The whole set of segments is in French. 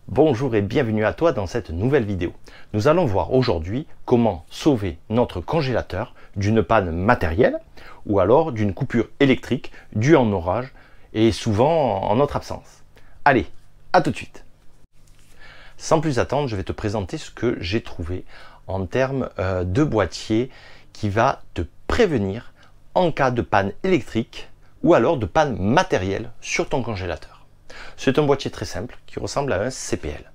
Bonjour et bienvenue à toi dans cette nouvelle vidéo. Nous allons voir aujourd'hui comment sauver notre congélateur d'une panne matérielle ou alors d'une coupure électrique due en orage et souvent en notre absence. Allez, à tout de suite. Sans plus attendre, je vais te présenter ce que j'ai trouvé en termes de boîtier qui va te prévenir en cas de panne électrique ou alors de panne matérielle sur ton congélateur. C'est un boîtier très simple qui ressemble à un CPL.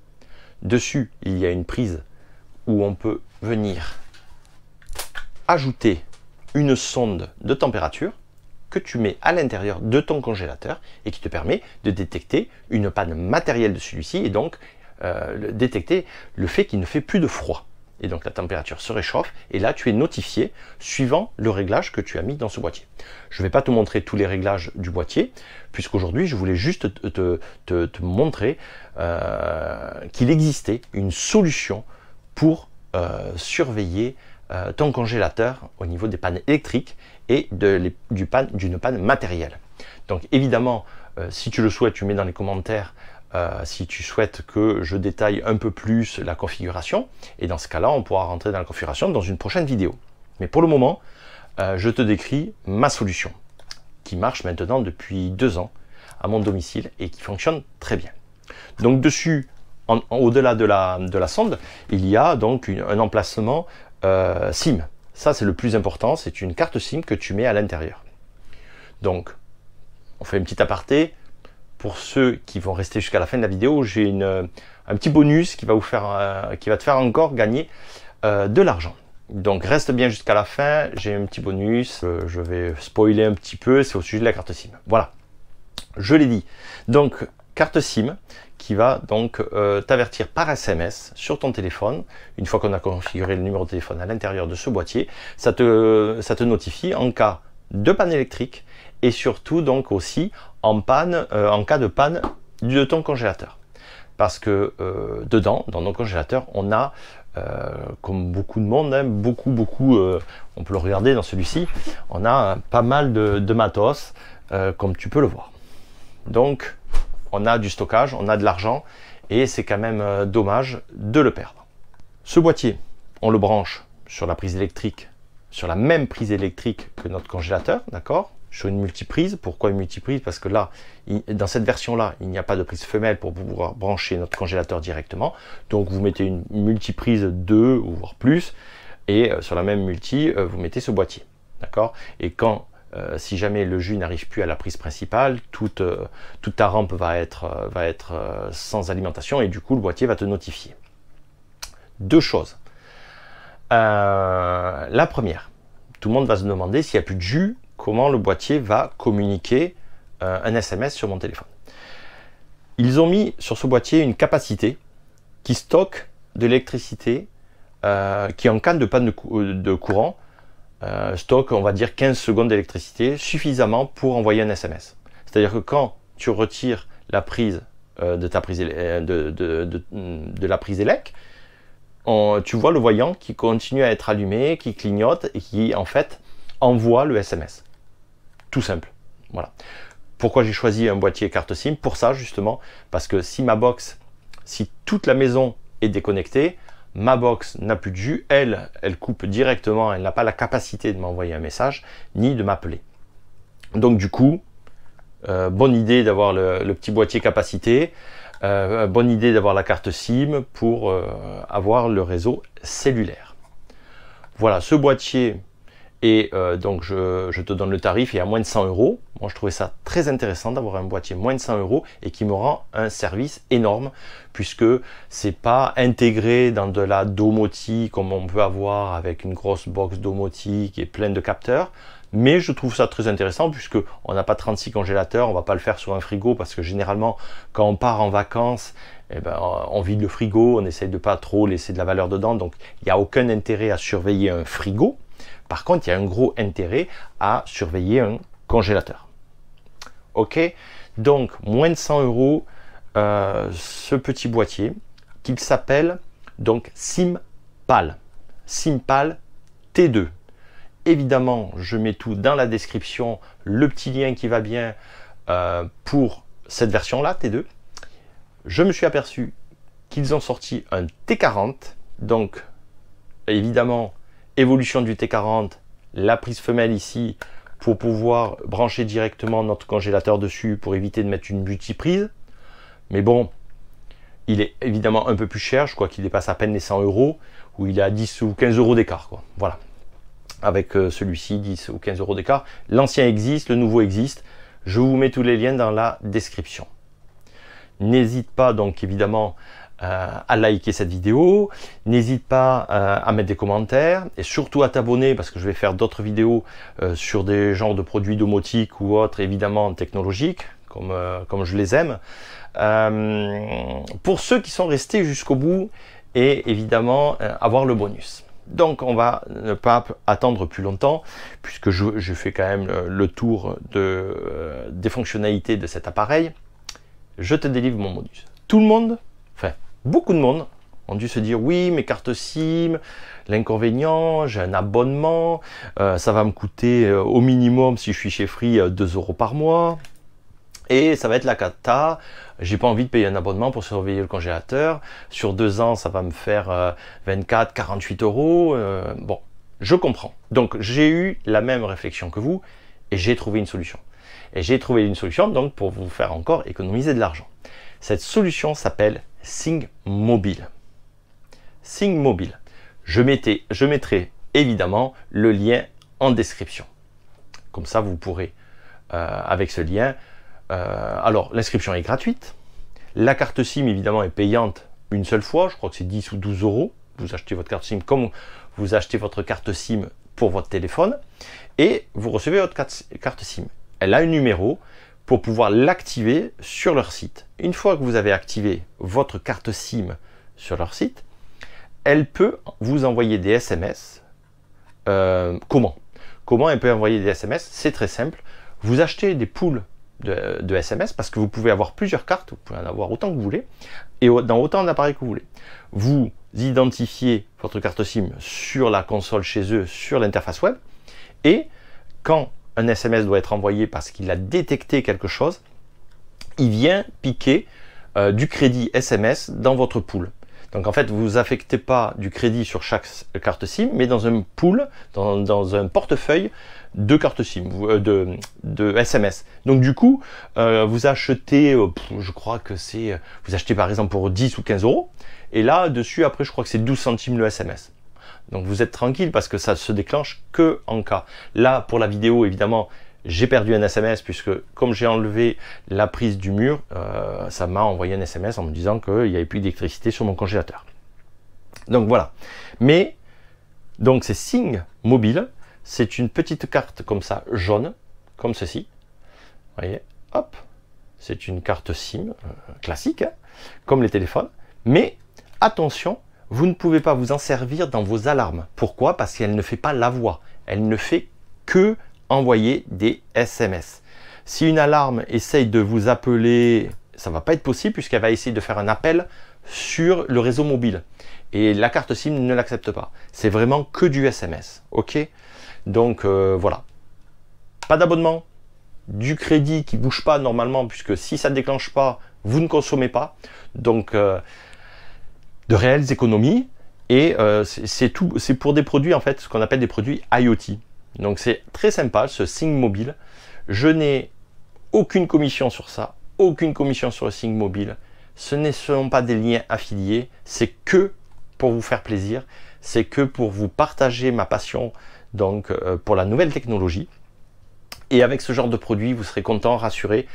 Dessus, il y a une prise où on peut venir ajouter une sonde de température que tu mets à l'intérieur de ton congélateur et qui te permet de détecter une panne matérielle de celui-ci et donc détecter le fait qu'il ne fait plus de froid. Et donc la température se réchauffe et là tu es notifié suivant le réglage que tu as mis dans ce boîtier. Je ne vais pas te montrer tous les réglages du boîtier puisqu'aujourd'hui je voulais juste te montrer qu'il existait une solution pour surveiller ton congélateur au niveau des pannes électriques et d'une panne matérielle. Donc évidemment si tu le souhaites, tu mets dans les commentaires si tu souhaites que je détaille un peu plus la configuration, et dans ce cas-là, on pourra rentrer dans la configuration dans une prochaine vidéo. Mais pour le moment, je te décris ma solution, qui marche maintenant depuis 2 ans à mon domicile et qui fonctionne très bien. Donc dessus, au-delà de la sonde, il y a donc un emplacement SIM. Ça, c'est le plus important, c'est une carte SIM que tu mets à l'intérieur. Donc, on fait une petite aparté. Pour ceux qui vont rester jusqu'à la fin de la vidéo, j'ai un petit bonus qui va te faire encore gagner de l'argent. Donc reste bien jusqu'à la fin, j'ai un petit bonus, je vais spoiler un petit peu, c'est au sujet de la carte SIM. Voilà, je l'ai dit. Donc carte SIM qui va donc t'avertir par SMS sur ton téléphone. Une fois qu'on a configuré le numéro de téléphone à l'intérieur de ce boîtier, ça te notifie en cas de panne électrique et surtout donc aussi en cas de panne de ton congélateur. Parce que dedans, dans nos congélateurs, on a, comme beaucoup de monde, hein, on peut le regarder dans celui-ci, on a pas mal de matos, comme tu peux le voir. Donc, on a du stockage, on a de l'argent, et c'est quand même dommage de le perdre. Ce boîtier, on le branche sur la prise électrique, sur la même prise électrique que notre congélateur, d'accord ? Sur une multiprise. Pourquoi une multiprise? Parce que là, dans cette version-là, il n'y a pas de prise femelle pour pouvoir brancher notre congélateur directement. Donc vous mettez une multiprise 2 ou voire plus, et sur la même multi, vous mettez ce boîtier. D'accord? Et quand, si jamais le jus n'arrive plus à la prise principale, toute ta rampe va être sans alimentation et du coup le boîtier va te notifier. 2 choses. La première, tout le monde va se demander s'il n'y a plus de jus, comment le boîtier va communiquer un SMS sur mon téléphone. Ils ont mis sur ce boîtier une capacité qui stocke de l'électricité qui en cas de panne de courant stocke, on va dire 15 secondes d'électricité suffisamment pour envoyer un SMS. C'est-à-dire que quand tu retires la prise de la prise élec, tu vois le voyant qui continue à être allumé, qui clignote et qui en fait envoie le SMS. Tout simple. Voilà. Pourquoi j'ai choisi un boîtier carte SIM? Pour ça justement, parce que si toute la maison est déconnectée, ma box n'a plus de jus, elle coupe directement, elle n'a pas la capacité de m'envoyer un message, ni de m'appeler. Donc du coup, bonne idée d'avoir le petit boîtier capacité, bonne idée d'avoir la carte SIM pour avoir le réseau cellulaire. Voilà, ce boîtier. Et donc je te donne le tarif et à moins de 100 €. Moi je trouvais ça très intéressant d'avoir un boîtier moins de 100 € et qui me rend un service énorme puisque c'est pas intégré dans de la domotique comme on peut avoir avec une grosse box domotique et plein de capteurs. Mais je trouve ça très intéressant puisque on n'a pas 36 congélateurs, on va pas le faire sur un frigo parce que généralement quand on part en vacances, eh ben, on vide le frigo, on essaye de pas trop laisser de la valeur dedans, donc il n'y a aucun intérêt à surveiller un frigo. Par contre, il y a un gros intérêt à surveiller un congélateur. Ok, donc moins de 100 €, ce petit boîtier qu'il s'appelle donc SimPal. SimPal T2. Évidemment, je mets tout dans la description, le petit lien qui va bien pour cette version-là, T2. Je me suis aperçu qu'ils ont sorti un T40. Donc, évidemment, évolution du T40, la prise femelle ici pour pouvoir brancher directement notre congélateur dessus pour éviter de mettre une multiprise. Mais bon, il est évidemment un peu plus cher. Je crois qu'il dépasse à peine les 100 €, ou il est à 10 ou 15 € d'écart, quoi. Voilà. Avec celui-ci, 10 ou 15 € d'écart. L'ancien existe, le nouveau existe. Je vous mets tous les liens dans la description. N'hésite pas donc évidemment à liker cette vidéo. N'hésite pas à mettre des commentaires et surtout à t'abonner parce que je vais faire d'autres vidéos sur des genres de produits domotiques ou autres évidemment technologiques comme je les aime. Pour ceux qui sont restés jusqu'au bout et évidemment avoir le bonus. Donc on va ne pas attendre plus longtemps puisque je fais quand même le tour des fonctionnalités de cet appareil. Je te délivre mon bonus. Tout le monde, enfin beaucoup de monde ont dû se dire oui mais carte SIM, l'inconvénient, j'ai un abonnement, ça va me coûter au minimum si je suis chez Free 2 € par mois. Et ça va être la cata, j'ai pas envie de payer un abonnement pour surveiller le congélateur. Sur 2 ans, ça va me faire 24, 48 €. Bon, je comprends. Donc, j'ai eu la même réflexion que vous et j'ai trouvé une solution. Et j'ai trouvé une solution donc pour vous faire encore économiser de l'argent. Cette solution s'appelle Sing Mobile. Sing Mobile. Je mettrai évidemment le lien en description. Comme ça, vous pourrez, avec ce lien, alors, l'inscription est gratuite. La carte SIM, évidemment, est payante une seule fois. Je crois que c'est 10 ou 12 €. Vous achetez votre carte SIM comme vous achetez votre carte SIM pour votre téléphone. Et vous recevez votre carte SIM. Elle a un numéro pour pouvoir l'activer sur leur site. Une fois que vous avez activé votre carte SIM sur leur site, elle peut vous envoyer des SMS. Comment elle peut envoyer des SMS? C'est très simple. Vous achetez des pools de SMS parce que vous pouvez avoir plusieurs cartes, vous pouvez en avoir autant que vous voulez et dans autant d'appareils que vous voulez. Vous identifiez votre carte SIM sur la console chez eux, sur l'interface web, et quand un SMS doit être envoyé parce qu'il a détecté quelque chose, il vient piquer du crédit SMS dans votre pool. Donc en fait, vous affectez pas du crédit sur chaque carte SIM, mais dans un pool, dans un portefeuille de cartes SIM, de SMS. Donc du coup, vous achetez, je crois que c'est, vous achetez par exemple pour 10 ou 15 €, et là, dessus, après, je crois que c'est 12 centimes le SMS. Donc vous êtes tranquille parce que ça se déclenche que en cas. Là, pour la vidéo, évidemment, j'ai perdu un SMS puisque comme j'ai enlevé la prise du mur, ça m'a envoyé un SMS en me disant qu'il n'y avait plus d'électricité sur mon congélateur. Donc voilà. Mais, donc c'est Sing Mobile. C'est une petite carte comme ça, jaune, comme ceci. Vous voyez, hop. C'est une carte SIM classique, hein, comme les téléphones. Mais attention, vous ne pouvez pas vous en servir dans vos alarmes. Pourquoi? Parce qu'elle ne fait pas la voix. Elle ne fait que envoyer des SMS. Si une alarme essaye de vous appeler, ça ne va pas être possible puisqu'elle va essayer de faire un appel sur le réseau mobile. Et la carte SIM ne l'accepte pas. C'est vraiment que du SMS. Ok? Donc voilà. Pas d'abonnement, du crédit qui ne bouge pas normalement puisque si ça ne déclenche pas, vous ne consommez pas. Donc de réelles économies. Et c'est pour des produits en fait, ce qu'on appelle des produits IoT. Donc c'est très sympa ce Sing Mobile. Je n'ai aucune commission sur ça, aucune commission sur le Sing Mobile. Ce ne sont pas des liens affiliés, c'est que pour vous faire plaisir, c'est que pour vous partager ma passion donc pour la nouvelle technologie. Et avec ce genre de produit, vous serez content, rassuré.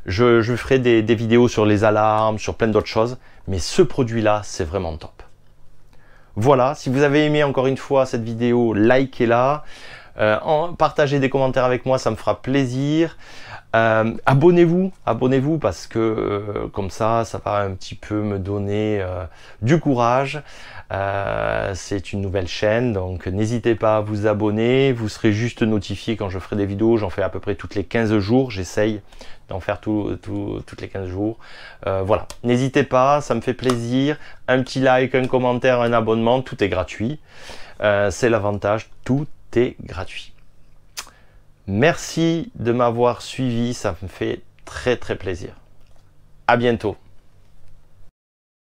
Je ferai des vidéos sur les alarmes, sur plein d'autres choses, mais ce produit-là, c'est vraiment top. Voilà, si vous avez aimé encore une fois cette vidéo, likez-la. Partagez des commentaires avec moi, ça me fera plaisir. Abonnez-vous parce que comme ça va un petit peu me donner du courage. C'est une nouvelle chaîne, donc n'hésitez pas à vous abonner. Vous serez juste notifié quand je ferai des vidéos. J'en fais à peu près toutes les 15 jours. J'essaye d'en faire toutes les 15 jours. Voilà, n'hésitez pas, ça me fait plaisir. Un petit like, un commentaire, un abonnement, tout est gratuit. C'est l'avantage, tout est gratuit. Merci de m'avoir suivi, ça me fait très plaisir. À bientôt.